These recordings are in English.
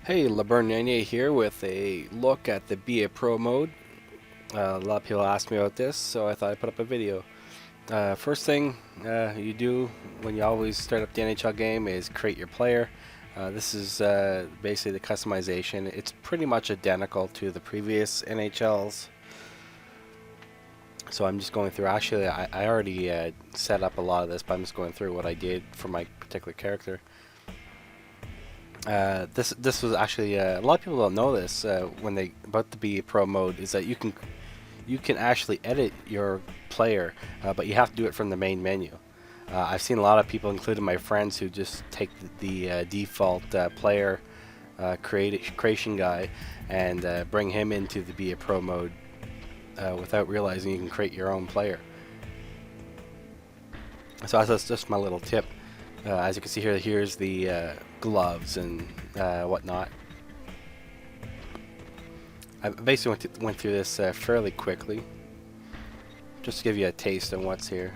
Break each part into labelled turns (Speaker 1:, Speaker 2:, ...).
Speaker 1: Hey, LeBurn98 here with a look at the Be a Pro mode. A lot of people asked me about this, so I thought I'd put up a video. First thing you do when you always start up the NHL game is create your player. This is basically the customization. It's pretty much identical to the previous NHLs. So I'm just going through, actually I already set up a lot of this, but I'm just going through what I did for my particular character. This was actually a lot of people don't know this when they about to be a pro mode is that you can actually edit your player, but you have to do it from the main menu. I've seen a lot of people, including my friends, who just take the default player creation guy and bring him into the be a pro mode without realizing you can create your own player. So that's just my little tip. As you can see here, here's the gloves and whatnot. I basically went through this fairly quickly, just to give you a taste of what's here.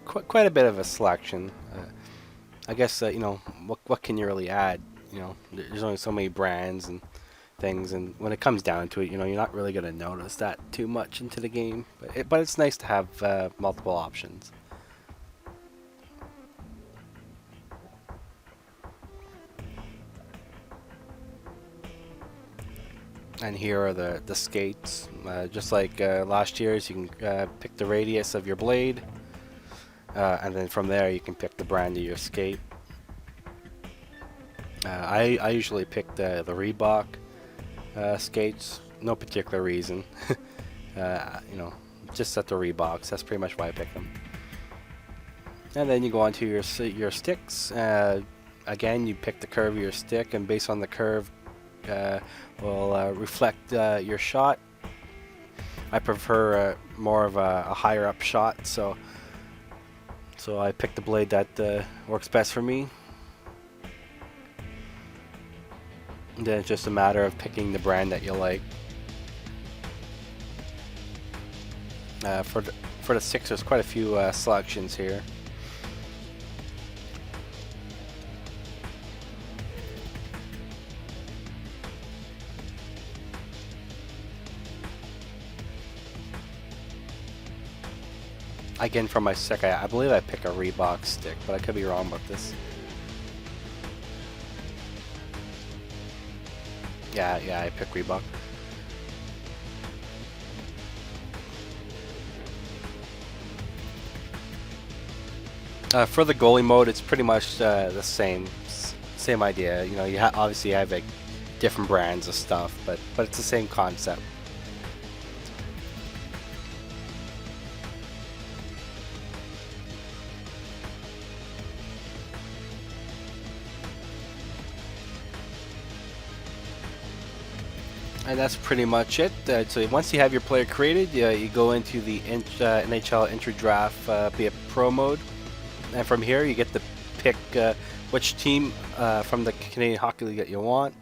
Speaker 1: Quite a bit of a selection. I guess you know what can you really add? You know, there's only so many brands and things, and when it comes down to it, you know, you're not really gonna notice that too much into the game. But it's nice to have multiple options. And here are the skates. Just like last year's, you can pick the radius of your blade, and then from there you can pick the brand of your skate. I usually pick the Reebok skates, no particular reason. You know, just set the Reeboks. That's pretty much why I pick them. And then you go on to your sticks. Again, you pick the curve of your stick, and based on the curve, will reflect your shot. I prefer more of a higher up shot, so I pick the blade that works best for me. And then it's just a matter of picking the brand that you like. For the sticks, there's quite a few selections here. Again, for my stick, I believe I pick a Reebok stick, but I could be wrong about this. Yeah, I pick Reebok. For the goalie mode, it's pretty much the same idea. You know, you obviously have like different brands of stuff, but it's the same concept. And that's pretty much it. So once you have your player created, you go into the NHL entry draft, be a pro mode, and from here you get to pick which team from the Canadian Hockey League that you want.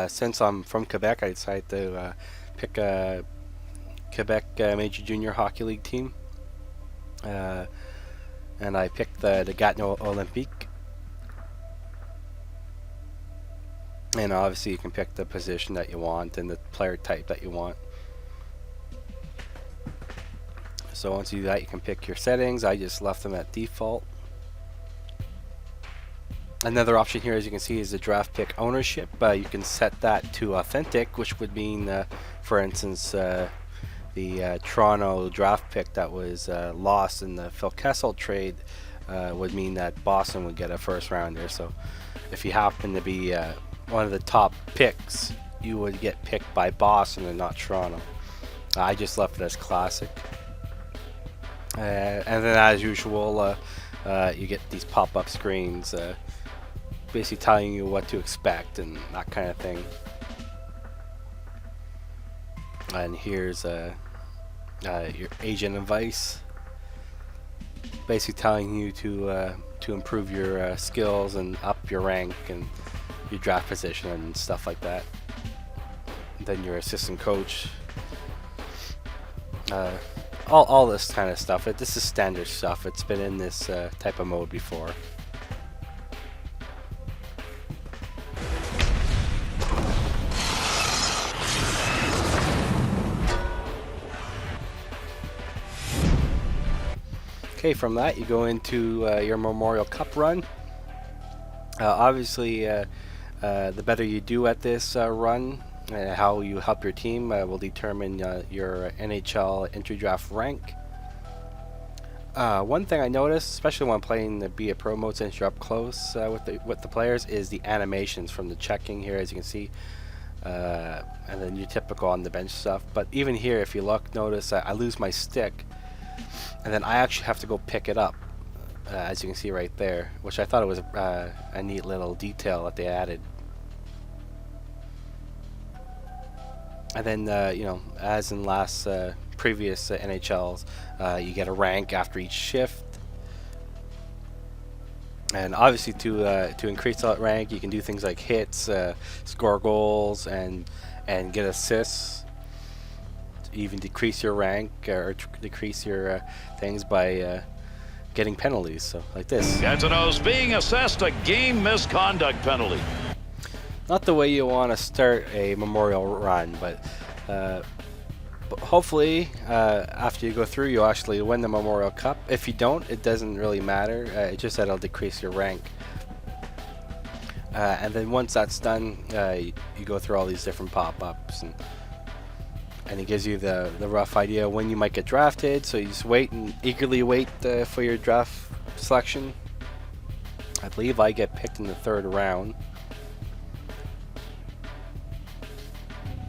Speaker 1: Since I'm from Quebec, I decided to pick a Quebec Major Junior Hockey League team, and I picked the Gatineau Olympique. And obviously you can pick the position that you want and the player type that you want. So once you do that, you can pick your settings. I just left them at default. Another option here, as you can see, is the draft pick ownership. You can set that to authentic, which would mean, for instance, the Toronto draft pick that was lost in the Phil Kessel trade would mean that Boston would get a first rounder. So if you happen to be one of the top picks, you would get picked by Boston and not Toronto. I just left it as classic. And then as usual, you get these pop-up screens basically telling you what to expect and that kind of thing. And here's your agent advice, basically telling you to improve your skills and up your rank and your draft position and stuff like that. And then your assistant coach, all this kind of stuff. This is standard stuff. It's been in this type of mode before. Okay, from that you go into your Memorial Cup run. Obviously, the better you do at this run, how you help your team will determine your NHL entry draft rank. One thing I noticed, especially when playing the Be a Pro mode, since you're up close with the players, is the animations from the checking here, as you can see, and then your typical on the bench stuff. But even here, if you look, notice I lose my stick, and then I actually have to go pick it up, as you can see right there, which I thought it was a neat little detail that they added. And then, you know, as in last previous NHLs, you get a rank after each shift. And obviously, to increase that rank, you can do things like hits, score goals, and get assists. Even decrease your rank or decrease your things by getting penalties. So like this.
Speaker 2: Gatineau's being assessed a game misconduct penalty.
Speaker 1: Not the way you want to start a Memorial run, but hopefully after you go through, you'll actually win the Memorial Cup. If you don't, it doesn't really matter. It's just that it'll decrease your rank. And then once that's done, you go through all these different pop-ups, and it gives you the rough idea when you might get drafted. So you just wait and eagerly wait for your draft selection. I believe I get picked in the 3rd round.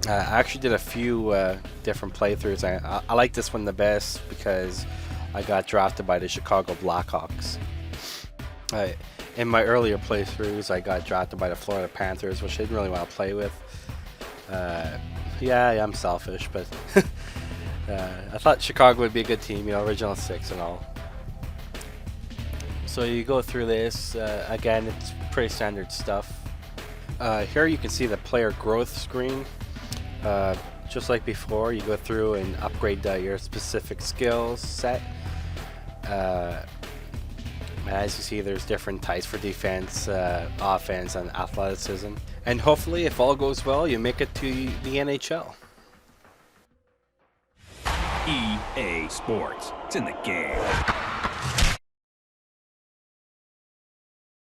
Speaker 1: I actually did a few different playthroughs. I like this one the best because I got drafted by the Chicago Blackhawks. In my earlier playthroughs, I got drafted by the Florida Panthers, which I didn't really want to play with. Yeah, I'm selfish, but I thought Chicago would be a good team, you know, original 6 and all. So you go through this. Again, it's pretty standard stuff. Here you can see the player growth screen. Just like before, you go through and upgrade your specific skills set. As you see, there's different types for defense, offense, and athleticism. And hopefully, if all goes well, you make it to the NHL.
Speaker 3: EA Sports. It's in the game.